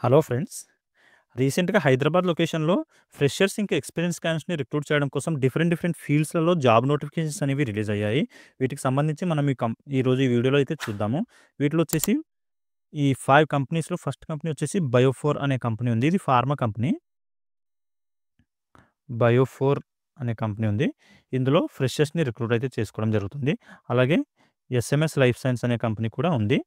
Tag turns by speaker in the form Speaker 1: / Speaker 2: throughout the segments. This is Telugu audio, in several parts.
Speaker 1: Hello friends. రీసెంట్‌గా హైదరాబాద్ లొకేషన్‌లో ఫ్రెషర్స్ ఇంకా ఎక్స్‌పీరియన్స్ క్యాండిడేట్స్‌ని రిక్రూట్ చేయడం కోసం డిఫరెంట్ ఫీల్డ్స్‌లలో జాబ్ నోటిఫికేషన్స్ అనేవి రిలీజ్ అయ్యాయి. వీటికి సంబంధించి మనం ఈరోజు ఈ వీడియోలో అయితే చూద్దాము. వీటిలో వచ్చేసి ఈ 5 కంపెనీస్‌లో ఫస్ట్ కంపెనీ వచ్చేసి బయోఫోర్ అనే కంపెనీ ఉంది. ఇది ఫార్మా కంపెనీ. బయోఫోర్ అనే కంపెనీ ఉంది. ఇందులో ఫ్రెషర్స్‌ని రిక్రూట్ అయితే చేసుకోవడం జరుగుతుంది. అలాగే ఎస్ఎంఎస్ లైఫ్ సైన్స్ అనే కంపెనీ కూడా ఉంది.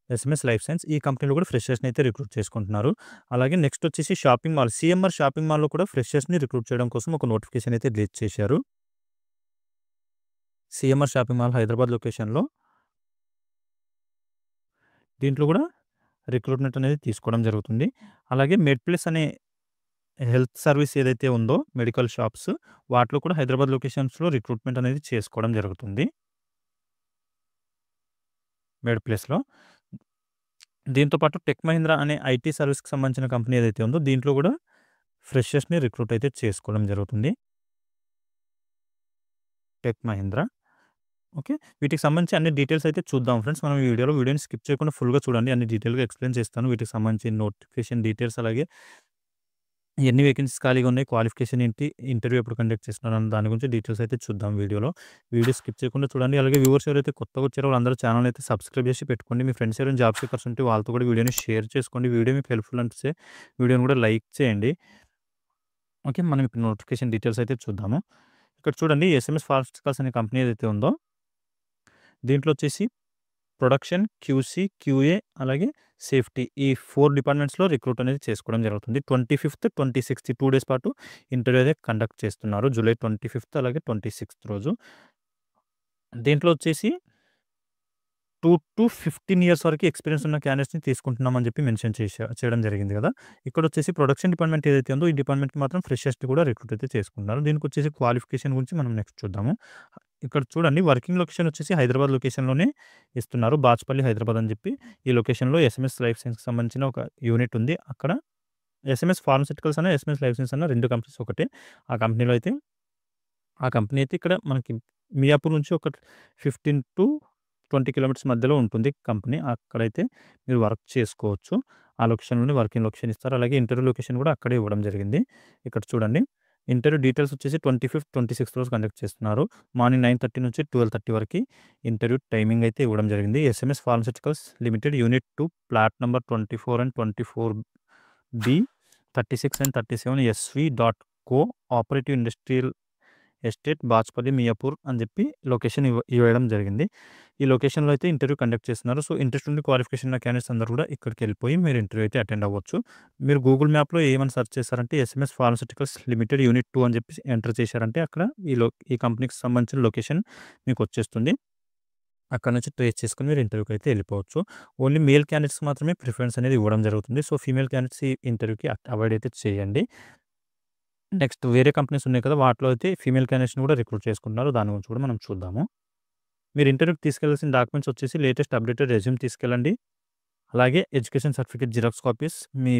Speaker 1: ఎస్ఎంఎస్ లైఫ్ సైన్స్ ఈ కంపెనీలో కూడా ఫ్రెషర్స్‌ని అయితే రిక్రూట్ చేసుకుంటున్నారు. అలాగే నెక్స్ట్ వచ్చేసి షాపింగ్ మాల్ సీఎంఆర్ షాపింగ్ మాల్‌లో కూడా ఫ్రెషర్స్‌ని రిక్రూట్ చేయడం కోసం ఒక నోటిఫికేషన్ అయితే రిలీజ్ చేశారు. సీఎంఆర్ షాపింగ్ మాల్ హైదరాబాద్ లొకేషన్‌లో దీంట్లో కూడా రిక్రూట్‌మెంట్ అనేది తీసుకోవడం జరుగుతుంది. అలాగే మెడ్‌ప్లస్ అనే హెల్త్ సర్వీస్ ఏదైతే ఉందో మెడికల్ షాప్స్ వాటిలో కూడా హైదరాబాద్ లొకేషన్స్‌లో రిక్రూట్‌మెంట్ అనేది చేసుకోవడం జరుగుతుంది. మెడ్‌ప్లస్‌లో. దీంతో పాటు టెక్ మహీంద్రా అనే ఐటీ సర్వీస్‌కి సంబంధించిన కంపెనీ ఏదైతే ఉందో దీంట్లో కూడా ఫ్రెషర్స్‌ని రిక్రూట్ అయితే చేసుకోవడం జరుగుతుంది. టెక్ మహీంద్రా. ఓకే. వీటికి సంబంధించి అన్ని డీటెయిల్స్ అయితే చూద్దాం ఫ్రెండ్స్. మనం ఈ వీడియోని స్కిప్ చేయకుండా ఫుల్‌గా చూడండి. అన్ని డీటెయిల్‌గా ఎక్స్‌ప్లెయిన్ చేస్తాను. వీటికి సంబంధించి నోటిఫికేషన్ డీటెయిల్స్ అలాగే ఎన్ని వేకెన్సీస్ ఖాళీగా ఉన్నాయి, క్వాలిఫికేషన్ ఏంటి, ఇంటర్వ్యూ ఎప్పుడు కండక్ట్ చేస్తున్నారు అన్న దాని గురించి డీటెయిల్స్ అయితే చూద్దాం వీడియోలో. వీడియో స్కిప్ చేయకుండా చూడండి. అలాగే వ్యూవర్స్ ఎవరైతే కొత్తగా వచ్చారో వాళ్ళందరూ ఛానల్ అయితే సబ్స్క్రైబ్ చేసి పెట్టుకోండి. మీ ఫ్రెండ్స్ ఎవరైనా జాబ్ సీకర్స్ ఉంటే వాళ్ళతో కూడా వీడియోని షేర్ చేసుకోండి. వీడియో మీకు హెల్ప్‌ఫుల్ అనిపిస్తే వీడియోని కూడా లైక్ చేయండి. ఓకే. మనం ఇప్పుడు నోటిఫికేషన్ డీటెయిల్స్ అయితే చూద్దాము. ఇక్కడ చూడండి ఎస్ఎంఎస్ ఫార్మాస్యూటికల్స్ అనే కంపెనీ ఏదైతే ఉందో దీంట్లో వచ్చేసి ప్రొడక్షన్, క్యూసీ, క్యూఏ అలాగే సేఫ్టీ ఈ 4 డిపార్ట్మెంట్స్‌లో రిక్రూట్ అనేది చేసుకోవడం జరుగుతుంది. 25థ్, 26థ్ 2 డేస్ పాటు ఇంటర్వ్యూ అయితే కండక్ట్ చేస్తున్నారు. జూలై 25థ్ అలాగే 26థ్ రోజు. దీంట్లో వచ్చేసి 2-15 ఇయర్స్ వరకు ఎక్స్‌పీరియన్స్ ఉన్న క్యాండిడేట్స్‌ని తీసుకుంటున్నామని చెప్పి మెన్షన్ చేయడం జరిగింది కదా! ఇక్కడొచ్చేసి ప్రొడక్షన్ డిపార్ట్మెంట్ ఏదైతే ఉందో ఈ డిపార్ట్మెంట్‌కి మాత్రం ఫ్రెషర్స్‌ని కూడా రిక్రూట్ అయితే చేసుకుంటున్నారు. దీనికొచ్చేసి క్వాలిఫికేషన్ గురించి మనం నెక్స్ట్ చూద్దాము. ఇక్కడ చూడండి వర్కింగ్ లొకేషన్ వచ్చేసి హైదరాబాద్ లొకేషన్‌లోనే ఇస్తున్నారు. బాచ్పల్లి హైదరాబాద్ అని చెప్పి ఈ లొకేషన్‌లో ఎస్ఎంఎస్ లైఫ్ సైన్స్‌కి సంబంధించిన ఒక యూనిట్ ఉంది. అక్కడ ఎస్ఎంఎస్ ఫార్మాస్యూటికల్స్ అన్న, ఎస్ఎంఎస్ లైఫ్ సైన్స్ అన్న 2 కంపెనీస్ ఒకటే. ఆ కంపెనీలో అయితే ఆ కంపెనీ అయితే ఇక్కడ మనకి మియాపూర్ నుంచి ఒక 15-20 కిలోమీటర్స్ మధ్యలో ఉంటుంది కంపెనీ. అక్కడైతే మీరు వర్క్ చేసుకోవచ్చు. ఆ లొకేషన్‌లోనే వర్కింగ్ లొకేషన్ ఇస్తారు. అలాగే ఇంటర్వ్యూ లొకేషన్ కూడా అక్కడే ఇవ్వడం జరిగింది. ఇక్కడ చూడండి. ఇంటర్వ్యూ డీటెయిల్స్ వచ్చేసి 25థ్, 26థ్ రోజు కండక్ట్ చేస్తున్నారు. మార్నింగ్ 9:30 నుంచి 12:30 వరకి ఇంటర్వ్యూ టైమింగ్ అయితే ఇవ్వడం జరిగింది. SMS pharmaceuticals limited unit 2 plot number 24 and 24 B 36 and 37 SV dot cooperative industrial estate Bachupally Miyapur అని చెప్పి లొకేషన్ ఇవ్వడం జరిగింది. ఈ లొకేషన్‌లో అయితే ఇంటర్వ్యూ కండక్ట్ చేస్తున్నారు. సో, ఇంట్రెస్ట్ ఉండి క్వాలిఫికేషన్ ఉన్న క్యాండిడేట్స్ అందరూ కూడా ఇక్కడికెళ్ళిపోయి మీరు ఇంటర్వ్యూ అయితే అటెండ్ అవ్వచ్చు. మీరు గూగుల్ మ్యాప్‌లో ఏమని సెర్చ్ చేశారంటే ఎస్ఎంఎస్ ఫార్మాస్యూటికల్స్ లిమిటెడ్ యూనిట్ 2 అని చెప్పి ఎంటర్ చేశారంటే అక్కడ ఈ కంపెనీకి సంబంధించిన లొకేషన్ మీకొచ్చేస్తుంది. అక్కడ నుంచి ట్రేస్ చేసుకొని మీరు ఇంటర్వ్యూకి అయితే వెళ్ళిపోవచ్చు. ఓన్లీ మేల్ క్యాండిడేట్స్‌కి మాత్రమే ప్రిఫరెన్స్ అనేది ఇవ్వడం జరుగుతుంది. సో, ఫీమేల్ క్యాండిడేట్స్ ఈ ఇంటర్వ్యూకి అవాయిడ్ అయితే చేయండి. నెక్స్ట్ వేరే కంపెనీస్ ఉన్నాయి కదా! వాటిలో అయితే ఫీమేల్ క్యాండిడేట్స్‌ని కూడా రిక్రూట్ చేసుకుంటున్నారు. దాని గురించి కూడా మనం చూద్దాము. మీరు ఇంటర్వ్యూకి తీసుకెళ్లాల్సిన డాక్యుమెంట్స్ వచ్చేసి లేటెస్ట్ అప్డేటెడ్ రెజ్యూమ్ తీసుకెళ్ళండి. అలాగే ఎడ్యుకేషన్ సర్టిఫికేట్ జిరాక్స్ కాపీస్ మీ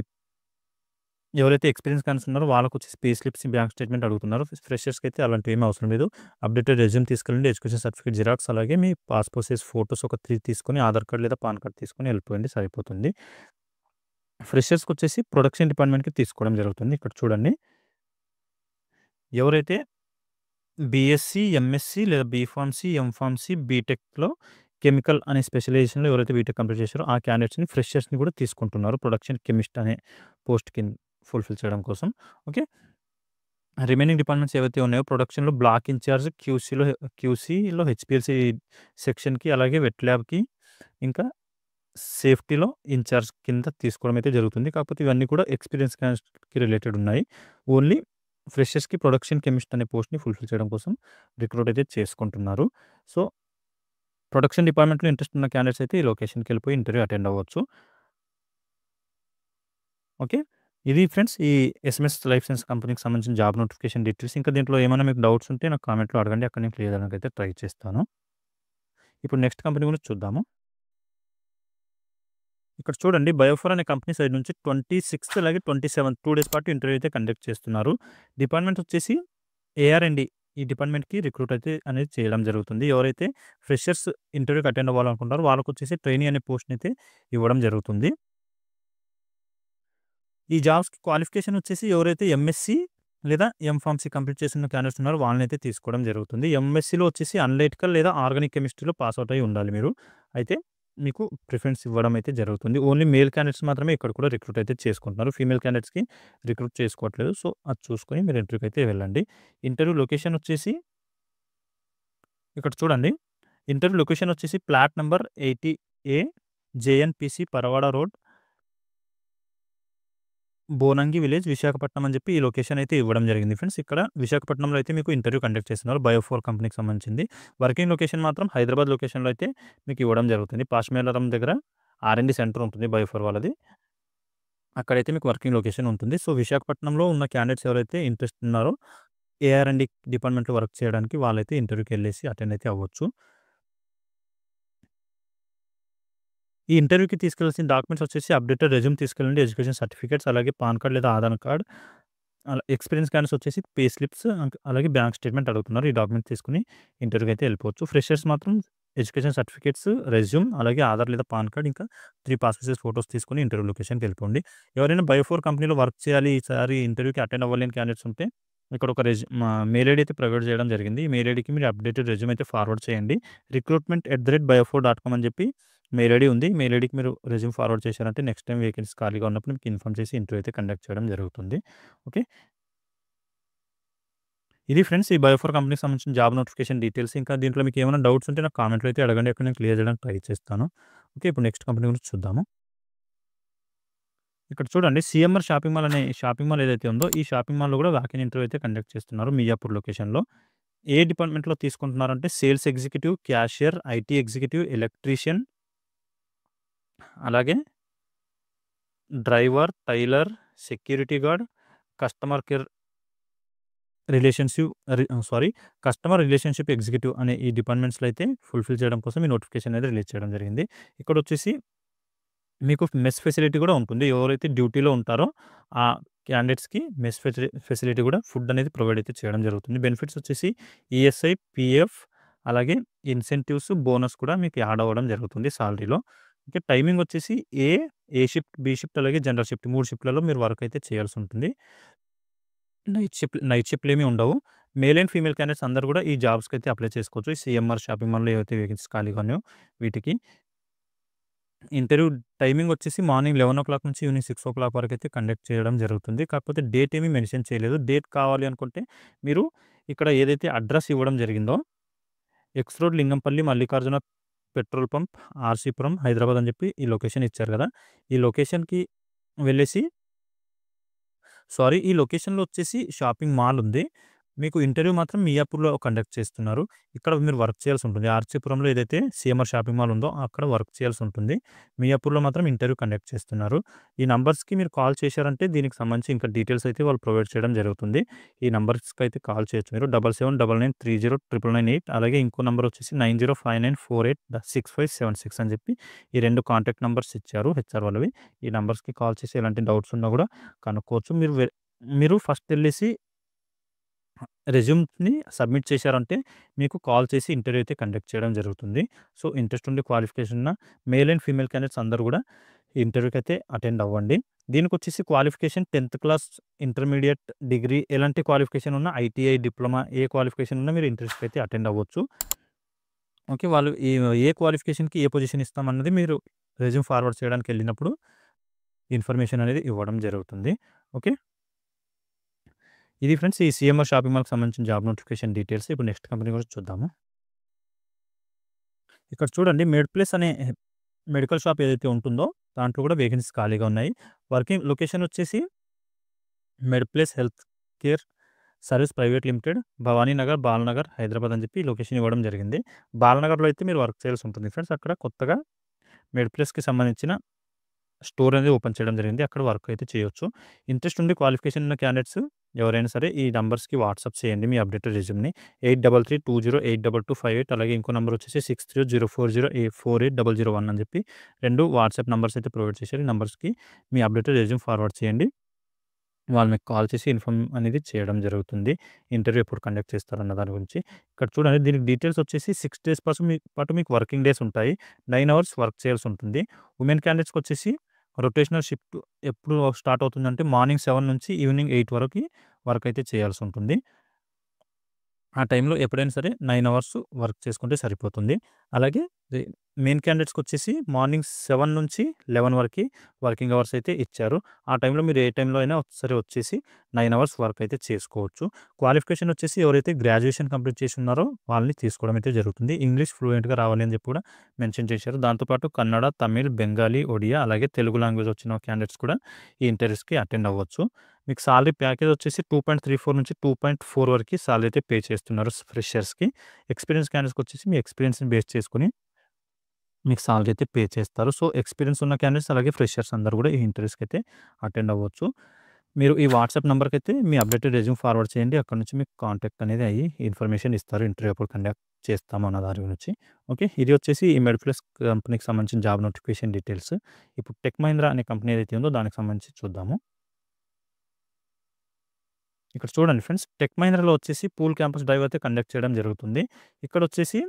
Speaker 1: ఎవరైతే ఎక్స్‌పీరియన్స్ క్యాండిడేట్స్ ఉన్నారో వాళ్ళకొచ్చేసి పే స్లిప్స్, బ్యాంక్ స్టేట్మెంట్ అడుగుతున్నారు. ఫ్రెషర్స్‌కి అయితే అలాంటివి ఏమి అవసరం లేదు. అప్డేటెడ్ రెజ్యూమ్ తీసుకెళ్ళండి. ఎడ్యుకేషన్ సర్టిఫికేట్ జిరాక్స్ అలాగే మీ పాస్‌పోర్ట్ సైజ్ ఫోటోస్ ఒక 3 తీసుకొని ఆధార్ కార్డ్ లేదా పాన్ కార్డ్ తీసుకొని వెళ్ళిపోండి సరిపోతుంది. ఫ్రెషర్స్‌కొచ్చేసి ప్రొడక్షన్ డిపార్ట్మెంట్‌కి తీసుకోవడం జరుగుతుంది. ఇక్కడ చూడండి. ఎవరైతే బీఎస్సీ, ఎంఎస్సీ లేదా బీఫార్మసీ, ఎంఫార్మసీ, బీటెక్‌లో కెమికల్ అనే స్పెషలైజేషన్‌లో ఎవరైతే బీటెక్ కంప్లీట్ చేశారో ఆ క్యాండిడేట్స్‌ని ఫ్రెషర్స్‌ని కూడా తీసుకుంటున్నారు. ప్రొడక్షన్ కెమిస్ట్ అనే పోస్ట్‌కి ఫుల్‌ఫిల్ చేయడం కోసం. ఓకే. రిమైనింగ్ డిపార్ట్మెంట్స్ ఏవైతే ఉన్నాయో ప్రొడక్షన్‌లో బ్లాక్ ఇన్‌చార్జ్, క్యూసీలో హెచ్‌పీఎల్‌సీ సెక్షన్‌కి అలాగే వెట్ ల్యాబ్‌కి ఇంకా సేఫ్టీలో ఇన్‌చార్జ్ కింద తీసుకోవడం అయితే జరుగుతుంది. కాకపోతే ఇవన్నీ కూడా ఎక్స్‌పీరియన్స్ క్యాండిడేట్స్‌కి రిలేటెడ్ ఉన్నాయి. ఓన్లీ ఫ్రెషర్స్‌కి ప్రొడక్షన్ కెమిస్ట్ అనే పోస్ట్‌ని ఫుల్‌ఫిల్ చేయడం కోసం రిక్రూట్ అయితే చేసుకుంటున్నారు. సో, ప్రొడక్షన్ డిపార్ట్మెంట్‌లో ఇంట్రెస్ట్ ఉన్న క్యాండిడేట్స్ అయితే ఈ లొకేషన్‌కెళ్ళిపోయి ఇంటర్వ్యూ అటెండ్ అవ్వచ్చు. ఓకే. ఇది ఫ్రెండ్స్ ఈ ఎస్ఎంఎస్ లైఫ్ సైన్స్ కంపెనీకి సంబంధించిన జాబ్ నోటిఫికేషన్ డీటెయిల్స్. ఇంకా దీంట్లో ఏమైనా మీకు డౌట్స్ ఉంటే నాకు కామెంట్‌లో అడగండి. అక్కడ నేను క్లియర్ చేయడానికి అయితే ట్రై చేస్తాను. ఇప్పుడు నెక్స్ట్ కంపెనీ గురించి చూద్దాము. ఇక్కడ చూడండి బయోఫోర్ అనే కంపెనీ సైడ్ నుంచి 26థ్ అలాగే 27థ్ 2 డేస్ పాటు ఇంటర్వ్యూ అయితే కండక్ట్ చేస్తున్నారు. డిపార్ట్మెంట్ వచ్చేసి ఏఆర్&డి ఈ డిపార్ట్మెంట్‌కి రిక్రూట్ అయితే అనేది చేయడం జరుగుతుంది. ఎవరైతే ఫ్రెషర్స్ ఇంటర్వ్యూకి అటెండ్ అవ్వాలనుకుంటారో వాళ్ళకొచ్చేసి ట్రైనీ అనే పోస్ట్‌నైతే ఇవ్వడం జరుగుతుంది. ఈ జాబ్స్‌కి క్వాలిఫికేషన్ వచ్చేసి ఎవరైతే ఎంఎస్‌సి లేదా ఎంఫార్మసీ కంప్లీట్ చేసిన క్యాండిడేట్స్ ఉన్నారో వాళ్ళనైతే తీసుకోవడం జరుగుతుంది. ఎంఎస్‌సిలో వచ్చేసి అనలిటికల్ లేదా ఆర్గానిక్ కెమిస్ట్రీలో పాస్ ఔట్ అయ్యి ఉండాలి మీరు. అయితే మీకు ప్రిఫరెన్స్ ఇవ్వడం అయితే జరుగుతుంది. ఓన్లీ మేల్ క్యాండిడేట్స్ మాత్రమే ఇక్కడ కూడా రిక్రూట్ అయితే చేసుకుంటున్నారు. ఫీమేల్ క్యాండిడేట్స్‌కి రిక్రూట్ చేసుకోవట్లేదు. సో, అది చూసుకొని మీరు ఇంటర్వ్యూకి అయితే వెళ్ళండి. ఇంటర్వ్యూ లొకేషన్ వచ్చేసి ఇక్కడ చూడండి. ఇంటర్వ్యూ లొకేషన్ వచ్చేసి flat number 80A JNPC Parawada road, Bonangi village, Visakhapatnam అని చెప్పి ఈ లొకేషన్ అయితే ఇవ్వడం జరిగింది ఫ్రెండ్స్. ఇక్కడ విశాఖపట్నంలో అయితే మీకు ఇంటర్వ్యూ కండక్ట్ చేస్తున్నారు. బయో4 కంపెనీకి సంబంధించింది. వర్కింగ్ లొకేషన్ మాత్రం హైదరాబాద్ లొకేషన్‌లో అయితే మీకు ఇవ్వడం జరుగుతుంది. పాషమేలరం దగ్గర ఆర్&డి సెంటర్ ఉంటుంది బయో4 వాళ్ళది. అక్కడైతే మీకు వర్కింగ్ లొకేషన్ ఉంటుంది. సో, విశాఖపట్నంలో ఉన్న క్యాండిడేట్స్ ఎవరైతే ఇంట్రెస్ట్ ఉన్నారో ఏఆర్&డి డిపార్ట్మెంట్‌లో వర్క్ చేయడానికి వాళ్ళైతే ఇంటర్వ్యూకెళ్ళేసి అటెండ్ అయితే అవ్వచ్చు. ఈ ఇంటర్వ్యూకి తీసుకెళ్లాల్సిన డాక్యుమెంట్స్ వచ్చేసి అప్డేటెడ్ రెజ్యూమ్ తీసుకెళ్ళండి. ఎడ్యుకేషన్ సర్టిఫికేట్స్, అలాగే పాన్ కార్డ్ లేదా ఆధార్ కార్డ్, ఎక్స్‌పీరియన్స్ క్యాండిడేట్స్ వచ్చేసి పే స్లిప్స్, అలాగే బ్యాంక్ స్టేట్‌మెంట్ అడుగుతున్నారు. ఈ డాక్యుమెంట్ తీసుకొని ఇంటర్వ్యూకి అయితే వెళ్ళిపోవచ్చు. ఫ్రెషర్స్ మాత్రం ఎడ్యుకేషన్ సర్టిఫికేట్స్, రెజ్యూమ్, అలాగే ఆధార్ లేదా పాన్ కార్డ్, ఇంకా 3 పాస్‌పోర్ట్ సైజ్ ఫోటోస్ తీసుకొని ఇంటర్వ్యూ లొకేషన్‌కి వెళ్ళిపోండి. ఎవరైనా బయో4 కంపెనీలో వర్క్ చేయాలి, ఈసారి ఇంటర్వ్యూకి అటెండ్ అవ్వలేని క్యాండిడేట్స్ ఉంటే ఇక్కడ ఒక మెయిల్ ఐడీ అయితే ప్రొవైడ్ చేయడం జరిగింది. ఈ మెయిల్ ఐడీకి మీరు అప్డేటెడ్ రెజ్యూమ్ అయితే ఫార్వర్డ్ చేయండి. recruitment@bio4.com అని చెప్పి మెయిల్ ఐడీ ఉంది. మెయిల్ ఐడీకి మీరు రెజ్యూమ్ ఫార్వర్డ్ చేశారంటే నెక్స్ట్ టైమ్ వేకెన్సీస్ ఖాళీగా ఉన్నప్పుడు మీకు ఇన్ఫార్మ్ చేసి ఇంటర్వ్యూ అయితే కండక్ట్ చేయడం జరుగుతుంది. ఓకే. ఇది ఫ్రెండ్స్ ఈ బయో4 కంపెనీకి సంబంధించిన జాబ్ నోటిఫికేషన్ డీటెయిల్స్. ఇంకా దీంట్లో మీకు ఏమైనా డౌట్స్ ఉంటే నాకు కామెంట్‌లో అయితే అడగండి. అక్కడ నేను క్లియర్ చేయడానికి ట్రై చేస్తాను. ఓకే. ఇప్పుడు నెక్స్ట్ కంపెనీ గురించి చూద్దాము. ఇక్కడ చూడండి, సీఎంఆర్ షాపింగ్ మాల్ అనే షాపింగ్ మాల్ ఏదైతే ఉందో ఈ షాపింగ్ మాల్‌లో కూడా వాక్ ఇన్ ఇంటర్వ్యూ అయితే కండక్ట్ చేస్తున్నారు మియాపూర్ లొకేషన్‌లో. ఏ డిపార్ట్మెంట్‌లో తీసుకుంటున్నారంటే sales executive, cashier, IT executive, electrician, అలాగే driver, tailor, security guard, customer care relationship customer relationship executive అనే ఈ డిపార్ట్మెంట్స్‌లో అయితే ఫుల్‌ఫిల్ చేయడం కోసం ఈ నోటిఫికేషన్ అనేది రిలీజ్ చేయడం జరిగింది. ఇక్కడొచ్చేసి మీకు మెస్ ఫెసిలిటీ కూడా ఉంటుంది. ఎవరైతే డ్యూటీలో ఉంటారో ఆ క్యాండిడేట్స్‌కి మెస్ ఫెసిలిటీ కూడా ఫుడ్ అనేది ప్రొవైడ్ అయితే చేయడం జరుగుతుంది. బెనిఫిట్స్ వచ్చేసి ఈఎస్ఐ, పీఎఫ్, అలాగే ఇన్సెంటివ్స్, బోనస్ కూడా మీకు యాడ్ అవ్వడం జరుగుతుంది సాలరీలో. ఇంకా టైమింగ్ వచ్చేసి ఏ షిఫ్ట్, బి షిఫ్ట్, అలాగే జనరల్ షిఫ్ట్ 3 షిఫ్ట్‌లలో మీరు వర్క్ అయితే చేయాల్సి ఉంటుంది. నైట్ షిఫ్ట్‌లేమి ఉండవు. మేల్ అండ్ ఫీమేల్ క్యాండిడేట్స్ అందరూ కూడా ఈ జాబ్స్‌కి అయితే అప్లై చేసుకోవచ్చు. ఈ సీఎంఆర్ షాపింగ్ మాల్‌లో ఏవైతే వేకెన్సీస్ ఖాళీగా ఉన్నాయో వీటికి. ఇంటర్వ్యూ టైమింగ్ వచ్చేసి మార్నింగ్ 11:00 నుంచి ఈవినింగ్ 6:00 వరకైతే కండక్ట్ చేయడం జరుగుతుంది. కాకపోతే డేట్ ఏమీ మెన్షన్ చేయలేదు. డేట్ కావాలి అనుకుంటే మీరు ఇక్కడ ఏదైతే అడ్రస్ ఇవ్వడం జరిగిందో X road, Lingampally, Mallikarjuna petrol pump, RC Puram, Hyderabad అని చెప్పి ఈ లొకేషన్ ఇచ్చారు కదా! ఈ లొకేషన్‌కి వెళ్ళేసి ఈ లొకేషన్‌లో వచ్చేసి షాపింగ్ మాల్ ఉంది. మీకు ఇంటర్వ్యూ మాత్రం మియాపూర్‌లో కండక్ట్ చేస్తున్నారు. ఇక్కడ మీరు వర్క్ చేయాల్సి ఉంటుంది. ఆర్‌సీపురంలో ఏదైతే సీఎంఆర్ షాపింగ్ మాల్ ఉందో అక్కడ వర్క్ చేయాల్సి ఉంటుంది. మియాపూర్‌లో మాత్రం ఇంటర్వ్యూ కండక్ట్ చేస్తున్నారు. ఈ నంబర్స్‌కి మీరు కాల్ చేశారంటే దీనికి సంబంధించి ఇంకా డీటెయిల్స్ అయితే వాళ్ళు ప్రొవైడ్ చేయడం జరుగుతుంది. ఈ నంబర్స్‌కి అయితే కాల్ చేయొచ్చు మీరు. 7799309998, అలాగే ఇంకో నంబర్ వచ్చేసి 9059486576 అని చెప్పి ఈ 2 కాంటాక్ట్ నంబర్స్ ఇచ్చారు హెచ్ఆర్ వాళ్ళవి. ఈ నంబర్స్‌కి కాల్ చేసి ఎలాంటి డౌట్స్ ఉన్నా కూడా కనుక్కోవచ్చు. మీరు ఫస్ట్ ఎళ్ళేసి రెజ్యూమ్‌ని సబ్మిట్ చేశారంటే మీకు కాల్ చేసి ఇంటర్వ్యూ అయితే కండక్ట్ చేయడం జరుగుతుంది. సో, ఇంట్రెస్ట్ ఉండి క్వాలిఫికేషన్ ఉన్న మేల్ అండ్ ఫీమేల్ క్యాండిడేట్స్ అందరూ కూడా ఈ ఇంటర్వ్యూకి అయితే అటెండ్ అవ్వండి. దీనికొచ్చేసి qualification 10th class, intermediate, degree ఎలాంటి క్వాలిఫికేషన్ ఉన్నా, ఐటీఐ, డిప్లొమా ఏ క్వాలిఫికేషన్ ఉన్నా మీరు ఇంటర్వ్యూకి అయితే అటెండ్ అవ్వచ్చు. ఓకే. వాళ్ళు ఏ క్వాలిఫికేషన్‌కి ఏ పొజిషన్ ఇస్తామన్నది మీరు రెజ్యూమ్ ఫార్వర్డ్ చేయడానికి వెళ్ళినప్పుడు ఇన్ఫర్మేషన్ అనేది ఇవ్వడం జరుగుతుంది. ఓకే. ఇది ఫ్రెండ్స్ ఈ సీఎంఆర్ షాపింగ్ మాల్‌కి సంబంధించిన జాబ్ నోటిఫికేషన్ డీటెయిల్స్. ఇప్పుడు నెక్స్ట్ కంపెనీ గురించి చూద్దాము. ఇక్కడ చూడండి, మెడ్‌ప్లస్ అనే మెడికల్ షాప్ ఏదైతే ఉంటుందో దాంట్లో కూడా వేకెన్సీస్ ఖాళీగా ఉన్నాయి. వర్కింగ్ లొకేషన్ వచ్చేసి MedPlus health care service private limited, Bhavani Nagar, Balanagar, Hyderabad అని చెప్పి లొకేషన్ ఇవ్వడం జరిగింది. బాలనగర్‌లో అయితే మీరు వర్క్ చేయాల్సి ఉంటుంది ఫ్రెండ్స్. అక్కడ కొత్తగా మెడ్‌ప్లస్‌కి సంబంధించిన స్టోర్ అనేది ఓపెన్ చేయడం జరిగింది. అక్కడ వర్క్ అయితే చేయొచ్చు. ఇంట్రెస్ట్ ఉండి క్వాలిఫికేషన్ ఉన్న క్యాండిడేట్స్ ఎవరైనా సరే ఈ నంబర్స్‌కి వాట్సాప్ చేయండి మీ అప్డేటెడ్ రెజ్యూమ్‌ని. 8332082258, అలాగే ఇంకో నంబర్ వచ్చేసి 6304084001 అని చెప్పి 2 వాట్సాప్ నంబర్స్ అయితే ప్రొవైడ్ చేశారు. ఈ నంబర్స్‌కి మీ అప్డేటెడ్ రెజ్యూమ్ ఫార్వర్డ్ చేయండి. వాళ్ళు మీకు కాల్ చేసి ఇన్ఫార్మ్ అనేది చేయడం జరుగుతుంది. ఇంటర్వ్యూ ఎప్పుడు కండక్ట్ చేస్తారన్న దాని గురించి. ఇక్కడ చూడండి దీనికి డీటెయిల్స్ వచ్చేసి 6 డేస్ పాటు మీకు వర్కింగ్ డేస్ ఉంటాయి. 9 అవర్స్ వర్క్ చేయాల్సి ఉంటుంది. ఉమెన్ క్యాండిడేట్స్‌కి వచ్చేసి రొటేషనల్ షిఫ్ట్ ఎప్పుడు స్టార్ట్ అవుతుందంటే మార్నింగ్ 7 నుంచి ఈవినింగ్ 8 వరకి వర్క్ అయితే చేయాల్సి ఉంటుంది. ఆ టైంలో ఎప్పుడైనా సరే 9 అవర్స్ వర్క్ చేసుకుంటే సరిపోతుంది. అలాగే ది మెయిన్ క్యాండిడేట్స్‌కొచ్చేసి మార్నింగ్ 7 నుంచి 11 వరకి వర్కింగ్ అవర్స్ అయితే ఇచ్చారు. ఆ టైంలో మీరు ఏ టైంలో అయినా సరే వచ్చేసి 9 అవర్స్ వర్క్ అయితే చేసుకోవచ్చు. క్వాలిఫికేషన్ వచ్చేసి ఎవరైతే గ్రాడ్యుయేషన్ కంప్లీట్ చేసి ఉన్నారో వాళ్ళని తీసుకోవడం అయితే జరుగుతుంది. ఇంగ్లీష్ ఫ్లూయెంట్‌గా రావాలి అని చెప్పి కూడా మెన్షన్ చేశారు. దాంతో పాటు కన్నడ, తమిళ్, బెంగాలీ, ఒడియా అలాగే తెలుగు లాంగ్వేజ్ వచ్చిన క్యాండిడేట్స్ కూడా ఈ ఇంటర్వ్యూస్‌కి అటెండ్ అవ్వచ్చు. మీకు సాలరీ ప్యాకేజ్ వచ్చేసి 2.34 నుంచి 2.4 వరకి సాలరీ అయితే పే చేస్తున్నారు ఫ్రెషర్స్‌కి. ఎక్స్‌పీరియన్స్ క్యాండిడేట్స్‌కి వచ్చేసి మీ ఎక్స్‌పీరియన్స్‌ని బేస్ చేసుకొని మీకు సాలరీ అయితే పే చేస్తారు. సో, ఎక్స్‌పీరియన్స్ ఉన్న క్యాండిడేట్స్ అలాగే ఫ్రెషర్స్ అందరూ కూడా ఈ ఇంటర్వ్యూస్‌కి అయితే అటెండ్ అవ్వచ్చు. మీరు ఈ వాట్సాప్ నంబర్‌కైతే మీ అప్డేటెడ్ రెజ్యూమ్ ఫార్వర్డ్ చేయండి. అక్కడి నుంచి మీకు కాంటాక్ట్ అనేది అయ్యి ఇన్ఫర్మేషన్ ఇస్తారు. ఇంటర్వ్యూ ఎప్పుడు కండక్ట్ చేస్తాము అన్న దాని గురించి. ఓకే. ఇది వచ్చేసి ఈ మెడ్‌ప్లస్ కంపెనీకి సంబంధించిన జాబ్ నోటిఫికేషన్ డీటెయిల్స్. ఇప్పుడు టెక్ మహీంద్రా అనే కంపెనీ ఏదైతే ఉందో దానికి సంబంధించి చూద్దాము. ఇక్కడ చూడండి ఫ్రెండ్స్, టెక్ మహీంద్రాలో వచ్చేసి పూల్ క్యాంపస్ డ్రైవ్ అయితే కండక్ట్ చేయడం జరుగుతుంది. ఇక్కడొచ్చేసి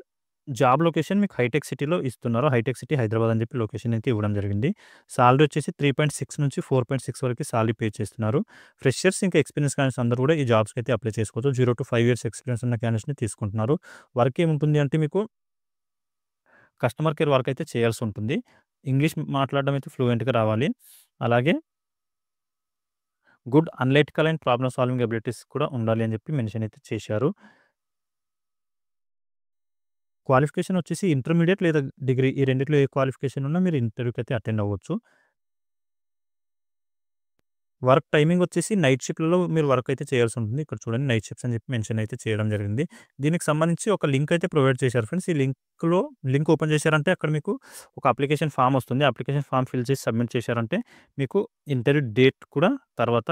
Speaker 1: జాబ్ లొకేషన్ మీకు హైటెక్ సిటీలో ఇస్తున్నారు. హైటెక్ సిటీ హైదరాబాద్ అని చెప్పి లొకేషన్ అయితే ఇవ్వడం జరిగింది. సాలరీ వచ్చేసి 3.6 నుంచి 4.6 వరకు సాలరీ పే చేస్తున్నారు. ఫ్రెషర్స్ ఇంకా ఎక్స్‌పీరియన్స్ క్యాండిడేట్స్ అందరూ కూడా ఈ జాబ్స్‌కి అయితే అప్లై చేసుకోవచ్చు. 0-5 ఇయర్స్ ఎక్స్‌పీరియన్స్ ఉన్న క్యాండిడేట్స్‌ని తీసుకుంటున్నారు. వర్క్ ఏముంటుంది అంటే మీకు కస్టమర్ కేర్ వర్క్ అయితే చేయాల్సి ఉంటుంది. ఇంగ్లీష్ మాట్లాడడం అయితే ఫ్లూయెంట్‌గా రావాలి. అలాగే good analytical and problem solving abilities కూడా ఉండాలి అని చెప్పి మెన్షన్ అయితే చేశారు. క్వాలిఫికేషన్ వచ్చేసి ఇంటర్మీడియేట్ లేదా డిగ్రీ ఈ రెండిట్లో ఏ క్వాలిఫికేషన్ ఉన్నా మీరు ఇంటర్వ్యూకి అయితే అటెండ్ అవ్వచ్చు. వర్క్ టైమింగ్ వచ్చేసి నైట్ షిఫ్ట్‌లలో మీరు వర్క్ అయితే చేయాల్సి ఉంటుంది. ఇక్కడ చూడండి నైట్ షిఫ్ట్స్ అని చెప్పి మెన్షన్ అయితే చేయడం జరిగింది. దీనికి సంబంధించి ఒక లింక్ అయితే ప్రొవైడ్ చేశారు ఫ్రెండ్స్. ఈ లింక్ ఓపెన్ చేశారంటే అక్కడ మీకు ఒక అప్లికేషన్ ఫార్మ్ వస్తుంది. అప్లికేషన్ ఫార్మ్ ఫిల్ చేసి సబ్మిట్ చేశారంటే మీకు ఇంటర్వ్యూ డేట్ కూడా తర్వాత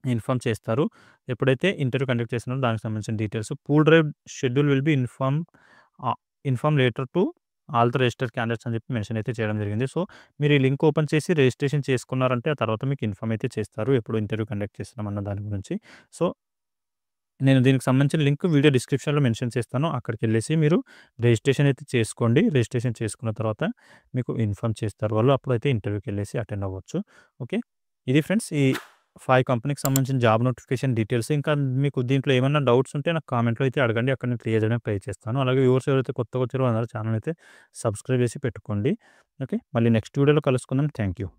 Speaker 1: ఇన్ఫార్మ్ చేస్తారు. ఎప్పుడైతే ఇంటర్వ్యూ కండక్ట్ చేస్తున్నారో దానికి సంబంధించిన details. Pool drive schedule will be inform later to all the registered candidates అని చెప్పి మెన్షన్ అయితే చేయడం జరిగింది. సో, మీరు ఈ లింక్ ఓపెన్ చేసి రిజిస్ట్రేషన్ చేసుకున్నారంటే ఆ తర్వాత మీకు ఇన్ఫార్మ్ అయితే చేస్తారు. ఎప్పుడు ఇంటర్వ్యూ కండక్ట్ చేస్తున్నాం అన్న దాని గురించి. సో, నేను దీనికి సంబంధించిన లింక్ వీడియో డిస్క్రిప్షన్‌లో మెన్షన్ చేస్తాను. అక్కడికెళ్ళేసి మీరు రిజిస్ట్రేషన్ అయితే చేసుకోండి. రిజిస్ట్రేషన్ చేసుకున్న తర్వాత మీకు ఇన్ఫార్మ్ చేస్తారు వాళ్ళు. అప్పుడైతే ఇంటర్వ్యూకెళ్ళేసి అటెండ్ అవ్వచ్చు. ఓకే. ఇది ఫ్రెండ్స్ ఈ 5 కంపెనీకి సంబంధించిన జాబ్ నోటిఫికేషన్ డీటెయిల్స్. ఇంకా మీకు దీంట్లో ఏమన్నా డౌట్స్ ఉంటే నాకు కామెంట్‌లో అయితే అడగండి. అక్కడ నేను క్లియర్ చేయడానికి ట్రై చేస్తాను. అలాగే వ్యూవర్స్ ఎవరైతే కొత్తగా వచ్చారో వాళ్ళందరూ ఛానెల్ అయితే సబ్స్క్రైబ్ చేసి పెట్టుకోండి. ఓకే. మళ్ళీ నెక్స్ట్ వీడియోలో కలుసుకుందాం. Thank you.